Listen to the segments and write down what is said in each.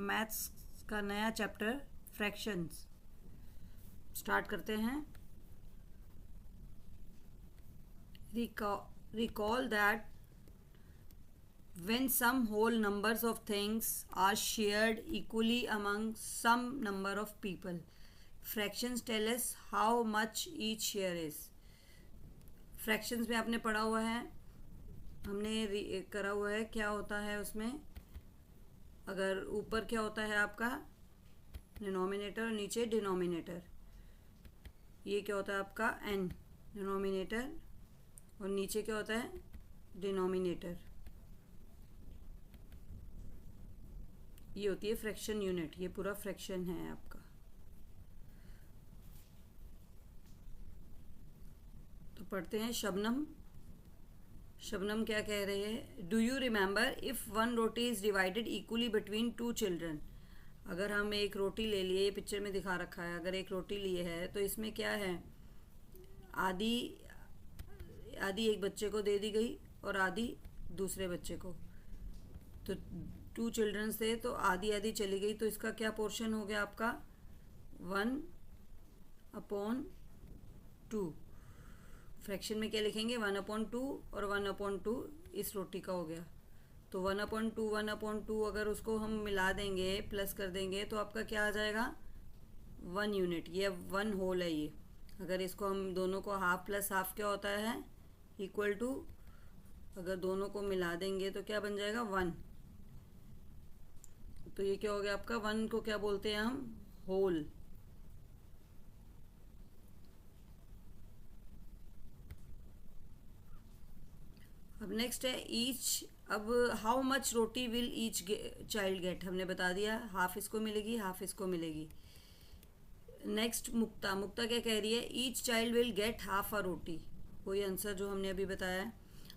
Maths का नया chapter fractions start करते हैं। Recall that when some whole numbers of things are shared equally among some number of people, fractions tell us how much each share is. Fractions में आपने पढ़ा हुआ है, हमने करा हुआ है। क्या होता है उसमें, अगर ऊपर क्या होता है आपका डिनोमिनेटर और नीचे डिनोमिनेटर, ये क्या होता है आपका n डिनोमिनेटर और नीचे क्या होता है डिनोमिनेटर, ये होती है फ्रैक्शन यूनिट। ये पूरा फ्रैक्शन है आपका। तो पढ़ते हैं। शबनम क्या कह रहे हैं। Do you remember if one roti is divided equally between two children. अगर हम एक रोटी ले लिए, ये पिक्चर में दिखा रखा है, अगर एक रोटी लिए है तो इसमें क्या है, आधी एक बच्चे को दे दी गई और आधी दूसरे बच्चे को। तो 2 चिल्ड्रन से तो आधी चली गई, तो इसका क्या पोर्शन हो गया आपका 1/2। फ्रैक्शन में क्या लिखेंगे 1/2 और 1/2 इस रोटी का हो गया। तो 1/2 अगर उसको हम मिला देंगे, प्लस कर देंगे, तो आपका क्या आ जाएगा 1 यूनिट। ये 1 होल है ये। अगर इसको हम दोनों को हाफ प्लस हाफ क्या होता है इक्वल टू, अगर दोनों को मिला देंगे तो क्या बन जाएगा 1। तो ये क्या हो गया आपका 1 को क्या बोलते हैं हम होल। अब नेक्स्ट है ईच। अब how much roti will each child gate, हमने बता दिया हाफ इसको मिलेगी हाफ इसको मिलेगी। नेक्स्ट मुक्ता क्या कह रही है, each child will get half a roti, वही आंसर जो हमने अभी बताया है।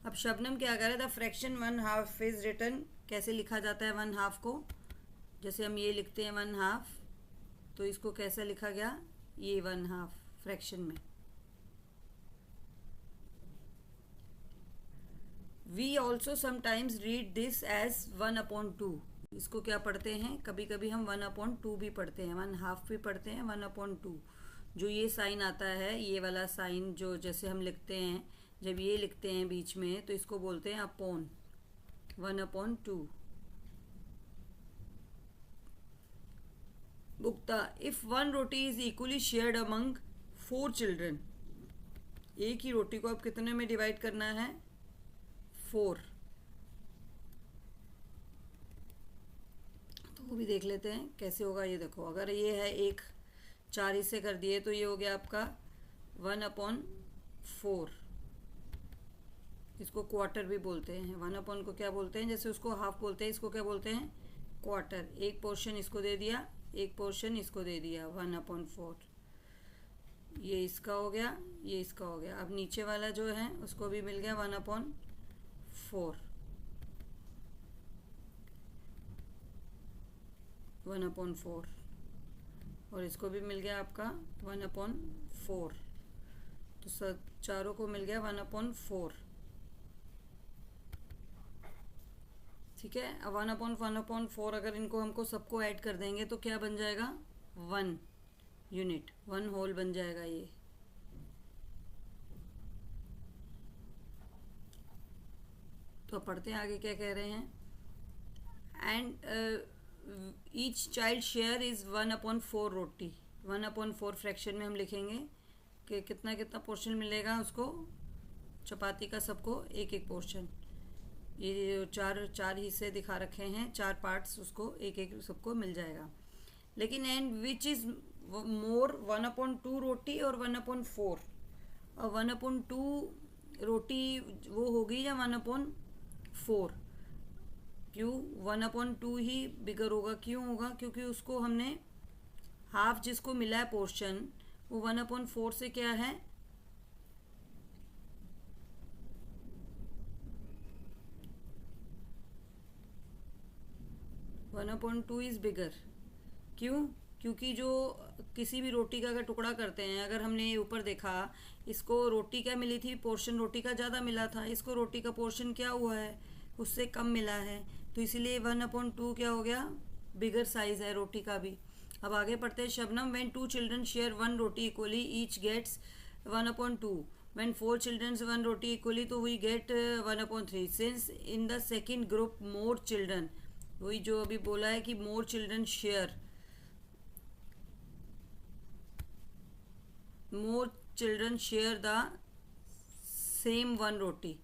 अब शबनम क्या कह रहा है, द फ्रैक्शन 1/2 इज रिटन। कैसे लिखा जाता है 1/2 को, जैसे हम ये लिखते हैं 1/2, तो इसको कैसे लिखा गया ये 1/2 फ्रैक्शन में। We also sometimes read this as 1/2। इसको क्या पढ़ते हैं, कभी कभी हम 1/2 भी पढ़ते हैं, 1/2 भी पढ़ते हैं, 1/2। जो ये साइन आता है, ये वाला साइन जो जैसे हम लिखते हैं, जब ये लिखते हैं बीच में तो इसको बोलते हैं अपॉन, 1/2। मुक्ता, इफ 1 रोटी is equally shared among 4 children. एक ही रोटी को अब कितने में डिवाइड करना है 4। तो वो भी देख लेते हैं कैसे होगा। ये देखो, अगर ये है एक 4 हिस्से कर दिए तो ये हो गया आपका 1/4। इसको क्वार्टर भी बोलते हैं। 1/, को क्या बोलते हैं, जैसे उसको हाफ बोलते हैं, इसको क्या बोलते हैं क्वार्टर। एक पोर्शन इसको दे दिया, एक पोर्शन इसको दे दिया, 1/4। ये इसका हो गया, ये इसका हो गया। अब नीचे वाला जो है उसको भी मिल गया 1/4, 1/4, और इसको भी मिल गया आपका 1/4। तो सब चारों को मिल गया 1/4। ठीक है। अब 1/4 अगर इनको हमको सबको ऐड कर देंगे तो क्या बन जाएगा 1 यूनिट, 1 होल बन जाएगा ये। तो पढ़ते हैं आगे क्या कह रहे हैं। And each child share is 1/4 roti. 1/4 fraction में हम लिखेंगे कि कितना कितना पोर्शन मिलेगा उसको, चपाती का सबको एक एक पोर्शन। ये चार हिस्से दिखा रखे हैं, 4 पार्ट्स, उसको एक एक सबको मिल जाएगा। लेकिन एंड विच इज़ मोर 1/2 रोटी और 1/4। और 1/2 रोटी वो होगी या 1/4, क्यों 1/2 ही बिगर होगा। क्यों होगा, क्योंकि उसको हमने हाफ जिसको मिला है पोर्शन वो 1/4 से क्या है 1/2 इज़ बिगर। क्यों, क्योंकि जो किसी भी रोटी का अगर टुकड़ा करते हैं, अगर हमने ऊपर देखा इसको रोटी क्या मिली थी, पोर्शन रोटी का ज़्यादा मिला था, इसको रोटी का पोर्शन क्या हुआ है उससे कम मिला है, तो इसीलिए 1/2 क्या हो गया बिगर साइज है रोटी का भी। अब आगे पढ़ते हैं। Shabnam, when 2 children share 1 roti equally each gets 1/2। When 4 children 1 roti equally तो we get 1/3। Since in the second group more children, वही जो अभी बोला है कि more children share the same 1 roti.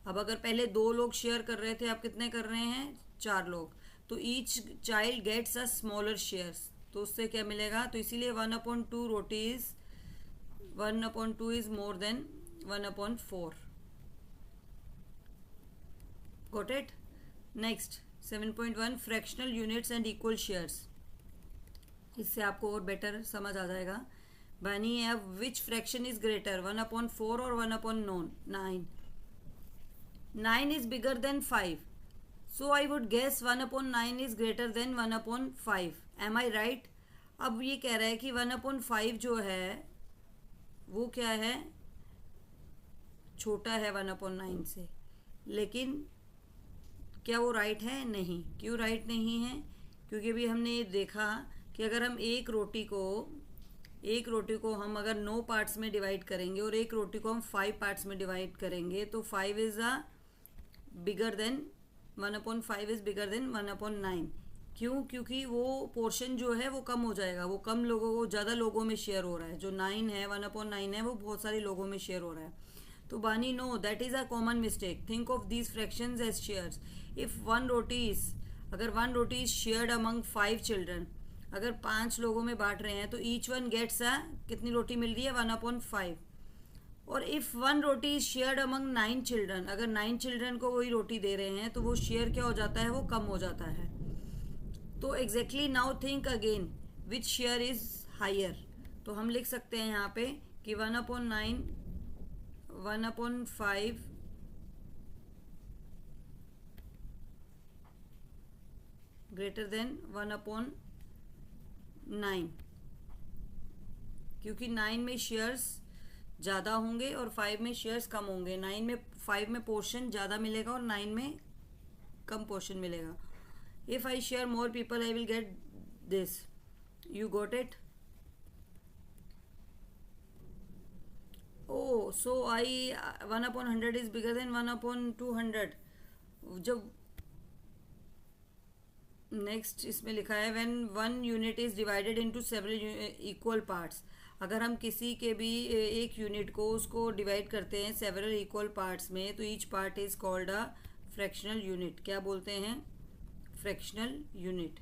अब अगर पहले 2 लोग शेयर कर रहे थे, आप कितने कर रहे हैं? 4 लोग। तो each child gets a smaller share, तो उससे क्या मिलेगा? तो इसीलिए 1/2 roti is 1/2 is more than 1/4। Got it? Next 7.1 fractional units and equal shares. इससे आपको और बेटर समझ आ जाएगा। बानी है, विच फ्रैक्शन इज ग्रेटर 1/4 और 1/9? 9 is bigger than 5. So I would guess 1/9 is greater than 1/5. Am I right? अब ये कह रहा है कि 1/5 जो है वो क्या है? छोटा है 1/9 से। लेकिन क्या वो राइट है? नहीं। क्यों राइट नहीं है? क्योंकि अभी हमने ये देखा कि अगर हम एक रोटी को हम अगर 9 पार्ट्स में डिवाइड करेंगे और एक रोटी को हम 5 पार्ट्स में डिवाइड करेंगे तो 5 is bigger than 1/5 is bigger than 1/9। क्यों? क्योंकि वो पोर्शन जो है वो कम हो जाएगा, वो कम लोगों को ज़्यादा लोगों में शेयर हो रहा है। जो 9 है 1/9 है वो बहुत सारे लोगों में शेयर हो रहा है। तो Bani, no, that is a common mistake. Think of these fractions as shares. If अगर 1 रोटी इज शेयर्ड अमंग 5 चिल्ड्रन, अगर 5 लोगों में बांट रहे हैं तो ईच वन गेट्स कितनी रोटी मिल रही है? 1/5। और इफ़ 1 रोटी इज शेयर्ड अमंग 9 चिल्ड्रन, अगर 9 चिल्ड्रन को वही रोटी दे रहे हैं तो वो शेयर क्या हो जाता है? वो कम हो जाता है। तो exactly now think again which share is higher. तो हम लिख सकते हैं यहाँ पे कि 1/9 1/5 ग्रेटर देन 1/9, क्योंकि 9 में शेयर्स ज़्यादा होंगे और 5 में शेयर्स कम होंगे। 5 में पोर्शन ज़्यादा मिलेगा और 9 में कम पोर्शन मिलेगा। If I share more people I will get this. You got it? Oh, so 1/100 is bigger than 1/200। जब नेक्स्ट इसमें लिखा है when 1 unit is divided into several equal parts. अगर हम किसी के भी एक यूनिट को उसको डिवाइड करते हैं सेवरल इक्वल पार्ट्स में तो each part is called a fractional unit. क्या बोलते हैं? Fractional unit.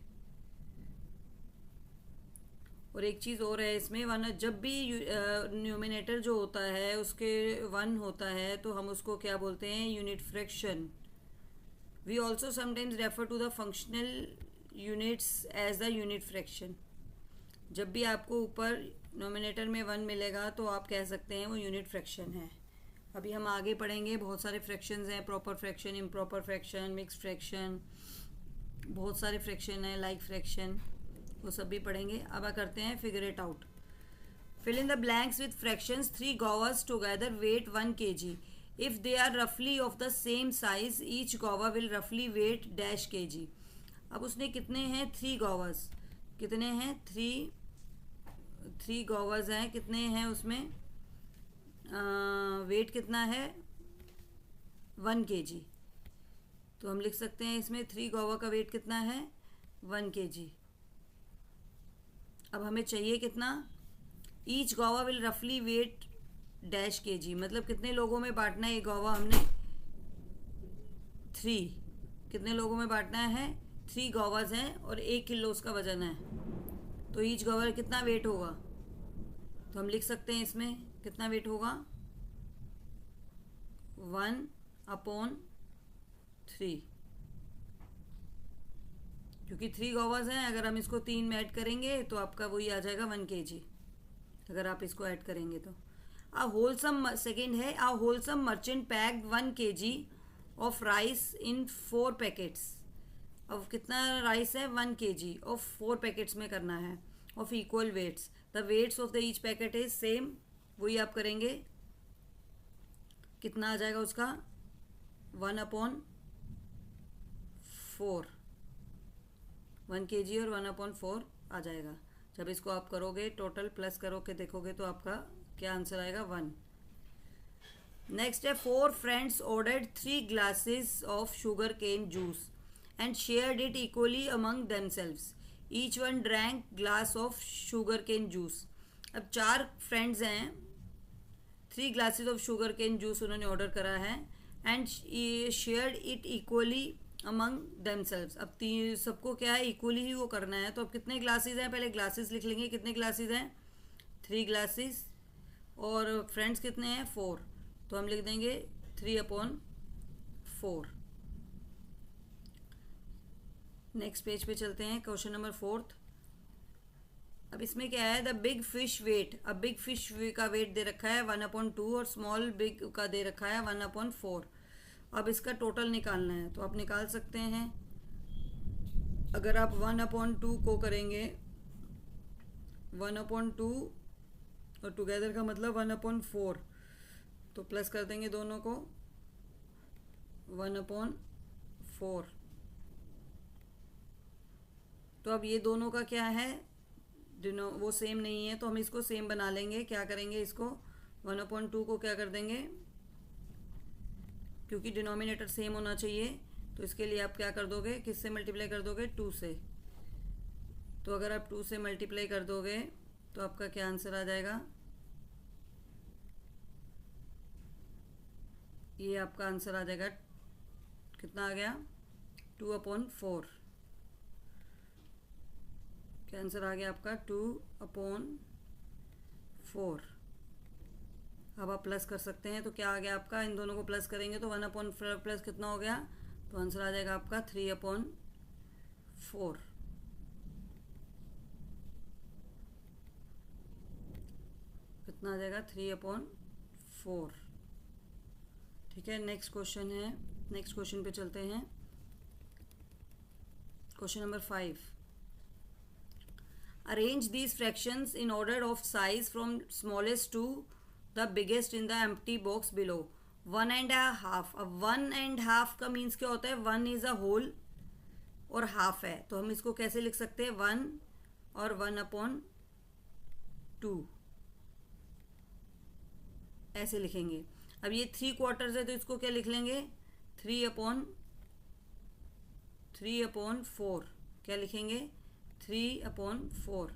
और एक चीज़ और है इसमें, जब भी न्यूमिनेटर जो होता है उसके 1 होता है तो हम उसको क्या बोलते हैं? Unit fraction. We also sometimes refer to the functional units as the unit fraction. जब भी आपको ऊपर नोमिनेटर में 1 मिलेगा तो आप कह सकते हैं वो यूनिट फ्रैक्शन है। अभी हम आगे पढ़ेंगे, बहुत सारे फ्रैक्शंस हैं, proper fraction, improper fraction, mix fraction, बहुत सारे फ्रैक्शन हैं, लाइक फ्रैक्शन, वो सब भी पढ़ेंगे। अब करते हैं figure it out. Fill in the blanks with fractions. 3 guavas together weigh 1 kg। If they are रफली of the same size each guava will रफली वेट डैश kg। अब उसने कितने हैं? 3 guavas। कितने हैं? 3 guavas हैं। कितने हैं उसमें? वेट कितना है? 1 kg। तो हम लिख सकते हैं इसमें 3 guava का वेट कितना है? 1 kg। अब हमें चाहिए कितना? ईच guava विल रफली वेट डैश kg, मतलब कितने लोगों में बांटना है ये guava हमने? 3। कितने लोगों में बांटना है? 3 guavas हैं और 1 किलो उसका वजन है। तो ईच guava कितना वेट होगा? तो हम लिख सकते हैं इसमें कितना वेट होगा? 1/3, क्योंकि 3 guavas हैं। अगर हम इसको 3 में ऐड करेंगे तो आपका वही आ जाएगा 1 kg, अगर आप इसको ऐड करेंगे तो। सेकेंड है, a wholesome merchant packed 1 kg of rice in 4 packets. अब कितना राइस है? 1 kg ऑफ 4 पैकेट्स में करना है, of equal weights. The weights of the each packet is same, वही आप करेंगे। कितना आ जाएगा उसका? 1/4। 1 kg और 1/4 आ जाएगा। जब इसको आप करोगे टोटल प्लस करोगे देखोगे तो आपका क्या आंसर आएगा 1। नेक्स्ट है 4 friends ordered 3 glasses of sugar cane juice and shared it equally among themselves. Each one drank glass of sugar cane juice. अब 4 फ्रेंड्स हैं, 3 glasses of sugar cane juice उन्होंने ऑर्डर करा है and shared it equally among themselves. अब सबको क्या है, equally ही वो करना है। तो अब कितने ग्लासेस हैं, पहले ग्लासेस लिख लेंगे। कितने ग्लासेस हैं, 3 glasses, और फ्रेंड्स कितने हैं 4, तो हम लिख देंगे 3/4। नेक्स्ट पेज पे चलते हैं, क्वेश्चन नंबर 4। अब इसमें क्या है, द बिग फिश वेट। अब बिग फिश का वेट दे रखा है 1/2 और स्मॉल बिग का दे रखा है 1/4। अब इसका टोटल निकालना है, तो आप निकाल सकते हैं। अगर आप 1/2 को करेंगे 1/2 और टुगेदर का मतलब 1/4, तो प्लस कर देंगे दोनों को 1/4। तो अब ये दोनों का क्या है, वो सेम नहीं है, तो हम इसको सेम बना लेंगे। क्या करेंगे, इसको 1/2 को क्या कर देंगे, क्योंकि डिनोमिनेटर सेम होना चाहिए, तो इसके लिए आप क्या कर दोगे, किससे मल्टीप्लाई कर दोगे, 2 से। तो अगर आप 2 से मल्टीप्लाई कर दोगे तो आपका क्या आंसर आ जाएगा, ये आपका आंसर आ जाएगा, कितना आ गया, 2/4। क्या आंसर आ गया आपका, 2/4। अब आप प्लस कर सकते हैं, तो क्या आ गया आपका, इन दोनों को प्लस करेंगे तो 1/4 प्लस कितना हो गया, तो आंसर आ जाएगा आपका 3/4। कितना आ जाएगा, 3/4। ठीक है, नेक्स्ट क्वेश्चन है, नेक्स्ट क्वेश्चन पे चलते हैं। Question number 5। Arrange these fractions in order of size from smallest to the biggest in the empty box below. 1.5। अब 1.5 का मीन्स क्या होता है, 1 इज अ होल और हाफ है, तो हम इसको कैसे लिख सकते हैं, 1 और 1/2 ऐसे लिखेंगे। अब ये 3/4 है, तो इसको क्या लिख लेंगे, 3/4। क्या लिखेंगे, 3/4।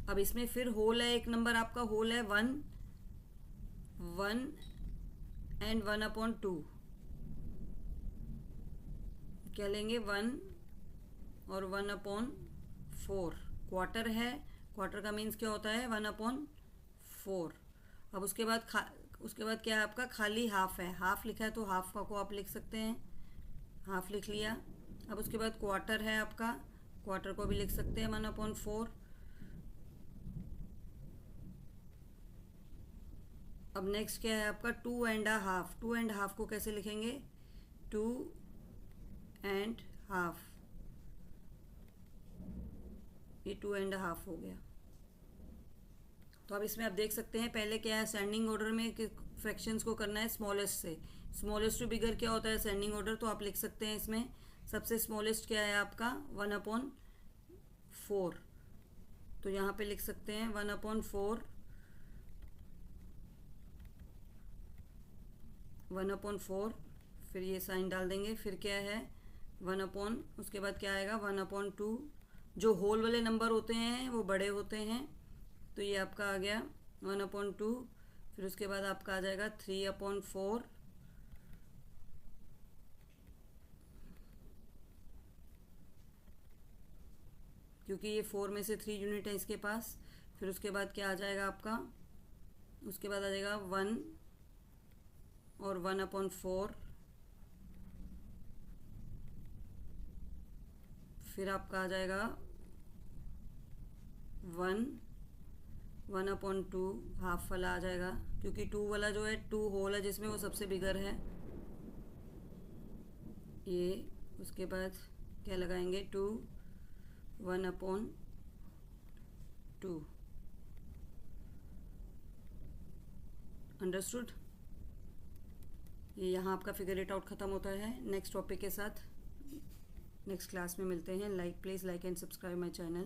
अब इसमें फिर होल है, एक नंबर आपका होल है 1 एंड 1/2। क्या लेंगे, 1 और 1/4। क्वार्टर है, क्वार्टर का मीन्स क्या होता है, 1/4। अब उसके बाद क्या है आपका, खाली हाफ है, हाफ लिखा है तो हाफ को आप लिख सकते हैं, हाफ लिख लिया। अब उसके बाद क्वार्टर है आपका, क्वार्टर को भी लिख सकते हैं 1/4। अब नेक्स्ट क्या है आपका, 2.5। 2.5 को कैसे लिखेंगे, 2.5। ये 2.5 हो गया। तो अब इसमें आप देख सकते हैं, पहले क्या है, असेंडिंग ऑर्डर में फ्रैक्शंस को करना है स्मॉलेस्ट से। स्मॉलेस्ट टू बिगर क्या होता है, असेंडिंग ऑर्डर, तो आप लिख सकते हैं इसमें सबसे स्मॉलेस्ट क्या है आपका 1/4। तो यहाँ पे लिख सकते हैं 1/4, 1/4, फिर ये साइन डाल देंगे, फिर क्या है 1/, उसके बाद क्या आएगा 1/2। जो होल वाले नंबर होते हैं वो बड़े होते हैं, तो ये आपका आ गया 1/2। फिर उसके बाद आपका आ जाएगा 3/4, क्योंकि ये 4 में से 3 यूनिट है इसके पास। फिर उसके बाद क्या आ जाएगा आपका, उसके बाद आ जाएगा 1 और 1/4। फिर आपका आ जाएगा 1/2, हाफ वाला आ जाएगा, क्योंकि 2 वाला जो है 2 होल है जिसमें, वो सबसे बिगर है ये। उसके बाद क्या लगाएंगे, 2 1/2। अंडरस्टूड। ये यहाँ आपका फिगर इट आउट ख़त्म होता है। नेक्स्ट टॉपिक के साथ नेक्स्ट क्लास में मिलते हैं। Please like and subscribe my channel.